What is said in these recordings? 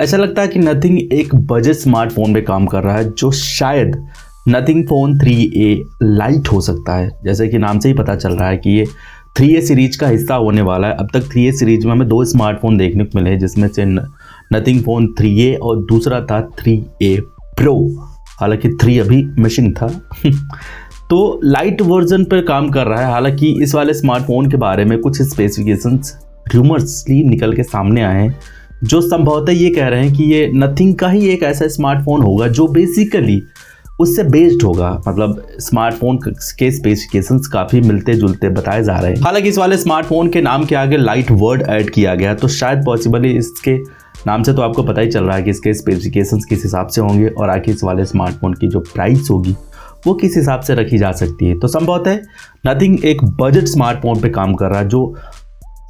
ऐसा लगता है कि नथिंग एक बजट स्मार्टफोन पे काम कर रहा है जो शायद नथिंग फोन 3A लाइट हो सकता है। जैसे कि नाम से ही पता चल रहा है कि ये 3A सीरीज का हिस्सा होने वाला है। अब तक 3A सीरीज में हमें 2 स्मार्टफोन देखने को मिले, जिसमें से नथिंग फोन 3A और दूसरा था 3A प्रो। हालांकि 3 अभी मिसिंग था तो लाइट वर्जन पर काम कर रहा है। हालांकि इस वाले स्मार्टफोन के बारे में कुछ स्पेसिफिकेशंस रूमर्सली निकल के सामने आए हैं जो संभवतः ये कह रहे हैं कि ये नथिंग का ही एक ऐसा स्मार्टफोन होगा जो बेसिकली उससे बेस्ड होगा। मतलब स्मार्टफोन के स्पेसिफिकेशंस काफ़ी मिलते जुलते बताए जा रहे हैं। हालांकि इस वाले स्मार्टफोन के नाम के आगे लाइट वर्ड ऐड किया गया, तो शायद पॉसिबली इसके नाम से तो आपको पता ही चल रहा है कि इसके स्पेसिफिकेशंस किस हिसाब से होंगे और आखिर इस वाले स्मार्टफोन की जो प्राइस होगी वो किस हिसाब से रखी जा सकती है। तो संभवतः नथिंग एक बजट स्मार्टफोन पे काम कर रहा है जो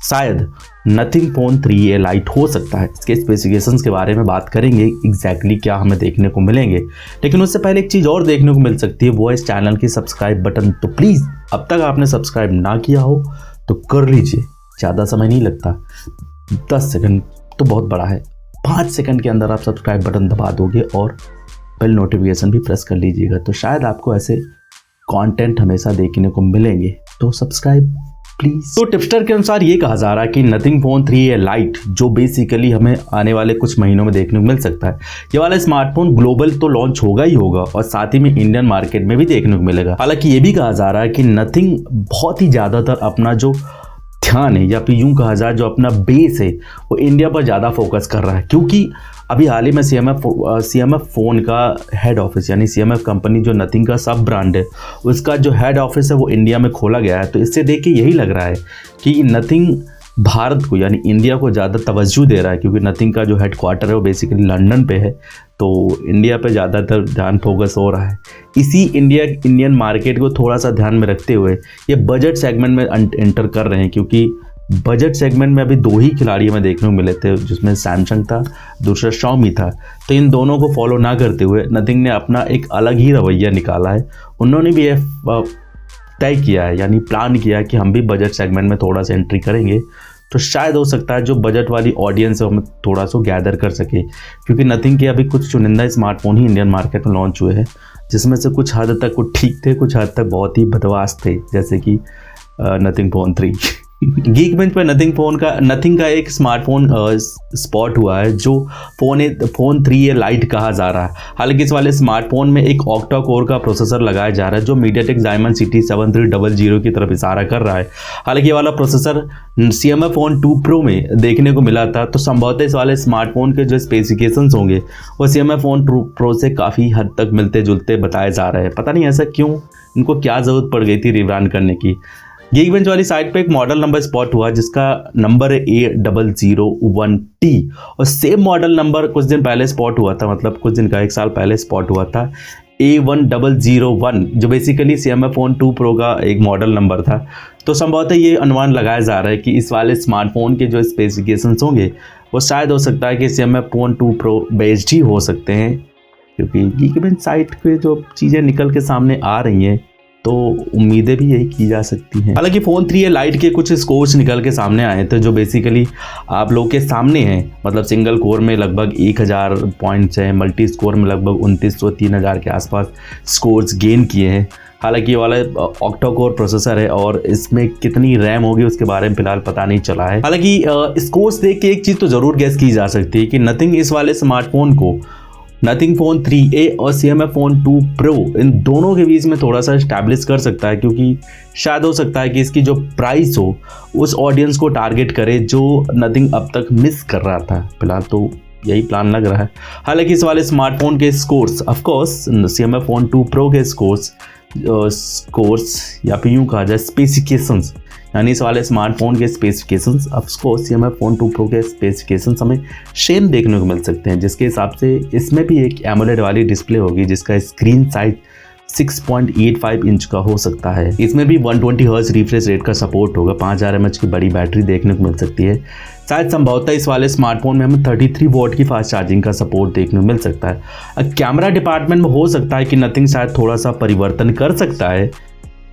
शायद नथिंग फोन 3A लाइट हो सकता है। इसके स्पेसिफिकेशंस के बारे में बात करेंगे, एग्जैक्टली क्या हमें देखने को मिलेंगे। लेकिन उससे पहले एक चीज़ और देखने को मिल सकती है, वो है इस चैनल की सब्सक्राइब बटन। तो प्लीज़ अब तक आपने सब्सक्राइब ना किया हो तो कर लीजिए, ज़्यादा समय नहीं लगता, 10 सेकंड तो बहुत बड़ा है। 5 सेकंड के अंदर आप सब्सक्राइब बटन दबा दोगे और बेल नोटिफिकेशन भी प्रेस कर लीजिएगा, तो शायद आपको ऐसे कंटेंट हमेशा देखने को मिलेंगे। तो सब्सक्राइब प्लीज। तो टिप्सटर के अनुसार ये कहा जा रहा है कि नथिंग फोन 3A लाइट जो बेसिकली हमें आने वाले कुछ महीनों में देखने को मिल सकता है, ये वाला स्मार्टफोन ग्लोबल तो लॉन्च होगा ही होगा और साथ ही में इंडियन मार्केट में भी देखने को मिलेगा। हालांकि ये भी कहा जा रहा है कि नथिंग बहुत ही ज़्यादातर अपना जो ध्यान है या फिर यूं कहा जाए जो अपना बेस है वो इंडिया पर ज़्यादा फोकस कर रहा है, क्योंकि अभी हाल ही में CMF फ़ोन का हेड ऑफिस यानी CMF कंपनी जो नथिंग का सब ब्रांड है उसका जो हेड ऑफिस है वो इंडिया में खोला गया है। तो इससे देख के यही लग रहा है कि नथिंग भारत को यानी इंडिया को ज़्यादा तवज्जो दे रहा है, क्योंकि नथिंग का जो हेड क्वार्टर है वो बेसिकली लंदन पे है। तो इंडिया पे ज़्यादातर ध्यान फोकस हो रहा है। इसी इंडियन मार्केट को थोड़ा सा ध्यान में रखते हुए ये बजट सेगमेंट में एंटर कर रहे हैं, क्योंकि बजट सेगमेंट में अभी 2 ही खिलाड़ी हमें देखने को मिले थे, जिसमें सैमसंग था, दूसरा Xiaomi था। तो इन दोनों को फॉलो ना करते हुए नथिंग ने अपना एक अलग ही रवैया निकाला है। उन्होंने भी ये तय किया है यानी प्लान किया कि हम भी बजट सेगमेंट में थोड़ा सा एंट्री करेंगे, तो शायद हो सकता है जो बजट वाली ऑडियंस है हम थोड़ा सा गैदर कर सके, क्योंकि नथिंग के अभी कुछ चुनिंदा स्मार्टफोन ही इंडियन मार्केट में लॉन्च हुए हैं, जिसमें से कुछ हद तक कुछ ठीक थे, कुछ हद तक बहुत ही बदवास थे, जैसे कि नथिंग फोन 3 गीक बेंच पर नथिंग का एक स्मार्टफोन स्पॉट हुआ है जो फोन 3A लाइट कहा जा रहा है। हालांकि इस वाले स्मार्टफोन में एक ऑक्टा कोर का प्रोसेसर लगाया जा रहा है जो मीडियाटेक Dimensity 7300 की तरफ इशारा कर रहा है। हालांकि ये वाला प्रोसेसर CMF फोन 2 प्रो में देखने को मिला था, तो संभवतः इस वाले स्मार्टफोन के जो स्पेसिफिकेशंस होंगे वो CMF फोन 2 प्रो से काफ़ी हद तक मिलते जुलते बताए जा रहे हैं। पता नहीं ऐसा क्यों, इनको क्या ज़रूरत पड़ गई थी रिब्रांड करने की। गीक बेंच वाली साइट पे एक मॉडल नंबर स्पॉट हुआ जिसका नंबर है A001T और सेम मॉडल नंबर कुछ दिन पहले स्पॉट हुआ था, मतलब कुछ दिन का 1 साल पहले स्पॉट हुआ था A1001, जो बेसिकली CMF फोन 2 प्रो का एक मॉडल नंबर था। तो संभवतः ये अनुमान लगाया जा रहा है कि इस वाले स्मार्टफोन के जो स्पेसिफिकेशंस होंगे वो शायद हो सकता है कि CMF फोन 2 प्रो बेस्ड ही हो सकते हैं, क्योंकि गीक बेंच साइट पे जो चीज़ें निकल के सामने आ रही हैं तो उम्मीदें भी यही की जा सकती हैं। हालांकि फ़ोन 3A लाइट के कुछ स्कोर्स निकल के सामने आए थे जो बेसिकली आप लोगों के सामने हैं। मतलब सिंगल कोर में लगभग 1000 पॉइंट्स हैं, मल्टी स्कोर में लगभग 2900 3000 के आसपास स्कोर्स गेन किए हैं। हालांकि ये वाला ऑक्टा कोर प्रोसेसर है और इसमें कितनी रैम होगी उसके बारे में फिलहाल पता नहीं चला है। हालांकि स्कोर्स देख के एक चीज़ तो ज़रूर गेस की जा सकती है कि नथिंग इस वाले स्मार्टफोन को नथिंग फोन 3A और CMF फोन 2 प्रो इन दोनों के बीच में थोड़ा सा इस्टेब्लिश कर सकता है, क्योंकि शायद हो सकता है कि इसकी जो प्राइस हो उस ऑडियंस को टारगेट करे जो नथिंग अब तक मिस कर रहा था। फिलहाल तो यही प्लान लग रहा है। हालांकि इस वाले स्मार्टफोन के scores of course CMF phone 2 pro के स्कोर्स या फिर यूँ कहा जाए स्पेसिफिकेशंस, यानी इस वाले स्मार्टफोन के specifications of course CMF phone 2 pro के स्पेसिफिकेशंस हमें सेम देखने को मिल सकते हैं, जिसके हिसाब से इसमें भी एक एमोलेड वाली डिस्प्ले होगी जिसका स्क्रीन साइज 6.85 इंच का हो सकता है। इसमें भी 120 हर्ट्ज रिफ्रेश रेट का सपोर्ट होगा, 5000 mAh की बड़ी बैटरी देखने को मिल सकती है। शायद संभवतः इस वाले स्मार्टफोन में हमें 33 वॉट की फास्ट चार्जिंग का सपोर्ट देखने को मिल सकता है। कैमरा डिपार्टमेंट में हो सकता है कि नथिंग शायद थोड़ा सा परिवर्तन कर सकता है,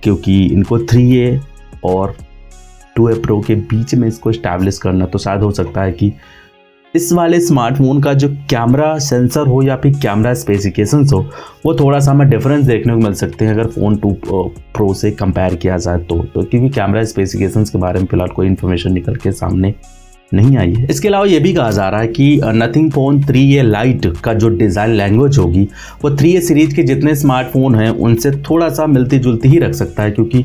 क्योंकि इनको 3A और 2A प्रो के बीच में इसको इस्टेब्लिश करना, तो शायद हो सकता है कि इस वाले स्मार्टफोन का जो कैमरा सेंसर हो या फिर कैमरा स्पेसिफिकेशंस हो, वो थोड़ा सा हमें डिफरेंस देखने को मिल सकते हैं अगर फ़ोन 2 प्रो से कंपेयर किया जाए तो क्योंकि कैमरा स्पेसिफिकेशंस के बारे में फिलहाल कोई इन्फॉर्मेशन निकल के सामने नहीं आई है। इसके अलावा ये भी कहा जा रहा है कि नथिंग फ़ोन 3A लाइट का जो डिज़ाइन लैंग्वेज होगी वो 3A सीरीज के जितने स्मार्टफोन हैं उनसे थोड़ा सा मिलती जुलती ही रख सकता है, क्योंकि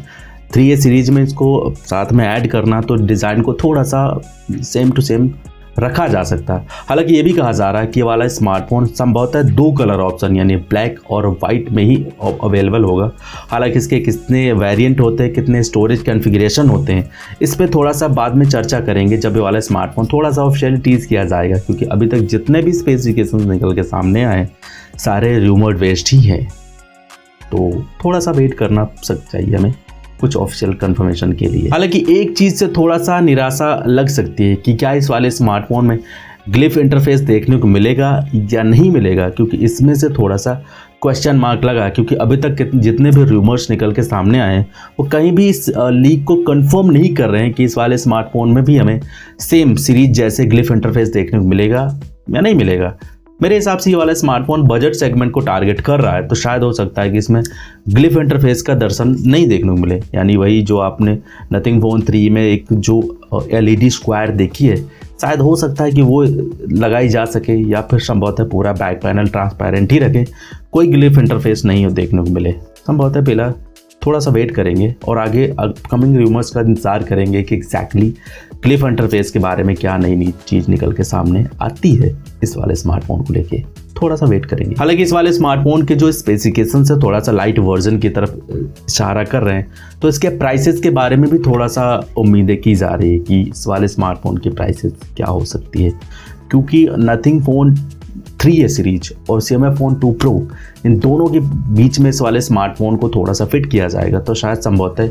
3A सीरीज में इसको साथ में ऐड करना तो डिज़ाइन को थोड़ा सा सेम टू सेम रखा जा सकता है। हालांकि ये भी कहा जा रहा है कि ये वाला स्मार्टफोन संभवतः 2 कलर ऑप्शन यानी ब्लैक और वाइट में ही अवेलेबल होगा। हालांकि इसके कितने वेरिएंट होते हैं, कितने स्टोरेज कॉन्फ़िगरेशन होते हैं, इस पर थोड़ा सा बाद में चर्चा करेंगे जब ये वाला स्मार्टफोन थोड़ा सा ऑफिशियली टीज़ किया जाएगा, क्योंकि अभी तक जितने भी स्पेसिफिकेशन निकल के सामने आए सारे रूमर्ड वेस्ट ही हैं। तो थोड़ा सा वेट करना चाहिए हमें कुछ ऑफिशियल कंफर्मेशन के लिए। हालांकि एक चीज़ से थोड़ा सा निराशा लग सकती है कि क्या इस वाले स्मार्टफोन में ग्लिफ इंटरफेस देखने को मिलेगा या नहीं मिलेगा, क्योंकि इसमें से थोड़ा सा क्वेश्चन मार्क लगा, क्योंकि अभी तक जितने भी रूमर्स निकल के सामने आए हैं वो कहीं भी इस लीक को कंफर्म नहीं कर रहे हैं कि इस वाले स्मार्टफोन में भी हमें सेम सीरीज जैसे ग्लिफ इंटरफेस देखने को मिलेगा या नहीं मिलेगा। मेरे हिसाब से ये वाला स्मार्टफोन बजट सेगमेंट को टारगेट कर रहा है, तो शायद हो सकता है कि इसमें ग्लिफ इंटरफेस का दर्शन नहीं देखने को मिले, यानी वही जो आपने नथिंग फ़ोन 3 में एक जो LED स्क्वायर देखी है, शायद हो सकता है कि वो लगाई जा सके, या फिर संभवतः पूरा बैक पैनल ट्रांसपेरेंट ही रखें, कोई ग्लिफ इंटरफेस नहीं हो देखने को मिले। संभवतः पहला थोड़ा सा वेट करेंगे और आगे अपकमिंग रूमर्स का इंतजार करेंगे कि एग्जैक्टली ग्लिफ इंटरफेस के बारे में क्या नई चीज़ निकल के सामने आती है इस वाले स्मार्टफोन को लेके। थोड़ा सा वेट करेंगे। हालांकि इस वाले स्मार्टफोन के जो स्पेसिफिकेशन से थोड़ा सा लाइट वर्जन की तरफ इशारा कर रहे हैं, तो इसके प्राइसेस के बारे में भी थोड़ा सा उम्मीदें की जा रही है कि इस वाले स्मार्टफोन की प्राइसेस क्या हो सकती है, क्योंकि नथिंग फ़ोन 3A सीरीज और Xiaomi फ़ोन 2 Pro इन दोनों के बीच में इस वाले स्मार्टफोन को थोड़ा सा फिट किया जाएगा, तो शायद संभवतः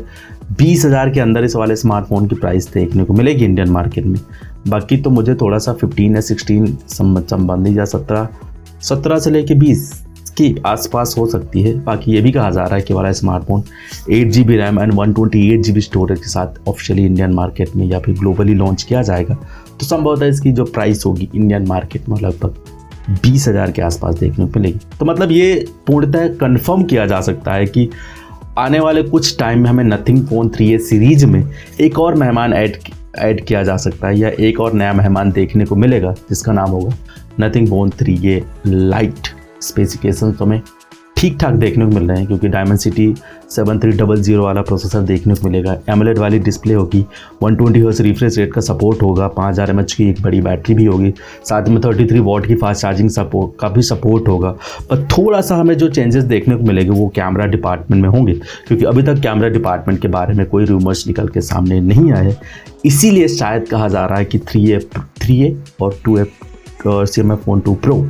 20,000 के अंदर इस वाले स्मार्टफोन की प्राइस देखने को मिलेगी इंडियन मार्केट में। बाकी तो मुझे थोड़ा सा 15 या 16 संबंधी या 17 से लेके 20 के आसपास हो सकती है। बाकी ये भी कहा जा रहा है कि वाला smartphone 8GB RAM and 128GB storage के साथ ऑफिशियली इंडियन मार्केट में या फिर ग्लोबली लॉन्च किया जाएगा, तो संभवतः इसकी जो प्राइस होगी इंडियन मार्केट में लगभग 20,000 के आसपास देखने को मिलेगी। तो मतलब ये पूर्णतः कंफर्म किया जा सकता है कि आने वाले कुछ टाइम में हमें नथिंग फ़ोन 3A सीरीज में एक और मेहमान ऐड किया जा सकता है, या एक और नया मेहमान देखने को मिलेगा जिसका नाम होगा nothing phone 3A light. Specification तो हमें ठीक ठाक देखने को मिल रहे हैं, क्योंकि Dimensity 7300 वाला प्रोसेसर देखने को मिलेगा, एमोलेड वाली डिस्प्ले होगी, 120 हर्ट्ज रिफ्रेश रेट का सपोर्ट होगा, 5000 mAh की एक बड़ी बैटरी भी होगी, साथ में 33 वॉट की फास्ट चार्जिंग सपोर्ट का भी सपोर्ट होगा। पर थोड़ा सा हमें जो चेंजेस देखने को मिलेंगे वो कैमरा डिपार्टमेंट में होंगे, क्योंकि अभी तक कैमरा डिपार्टमेंट के बारे में कोई रूमर्स निकल के सामने नहीं आए, इसीलिए शायद कहा जा रहा है कि 3A और 2A Xiaomi फ़ोन 2 Pro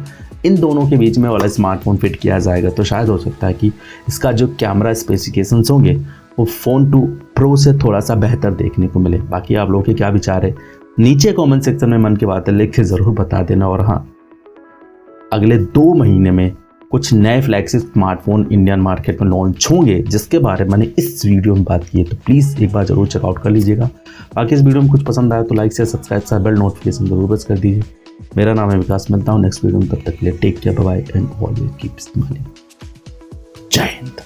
इन दोनों के बीच में वाला स्मार्टफोन फिट किया जाएगा, तो शायद हो सकता है कि इसका जो कैमरा स्पेसिफिकेशंस होंगे वो फ़ोन 2 Pro से थोड़ा सा बेहतर देखने को मिले। बाकी आप लोगों के क्या विचार है नीचे कमेंट सेक्शन में मन की बातें लिख के ज़रूर बता देना। और हाँ, अगले 2 महीने में कुछ नए फ्लैगशिप स्मार्टफोन इंडियन मार्केट में लॉन्च होंगे, जिसके बारे में मैंने इस वीडियो में बात की है, तो प्लीज़ एक बार ज़रूर चेकआउट कर लीजिएगा। बाकी इस वीडियो में कुछ पसंद आया तो लाइक शेयर सब्सक्राइब से बेल नोटिफिकेशन जरूर प्रेस कर दीजिए। मेरा नाम है विकास, मिलता हूँ नेक्स्ट वीडियो में, तब तक के लिए take care, bye bye and always keep smiling. जय हिंद।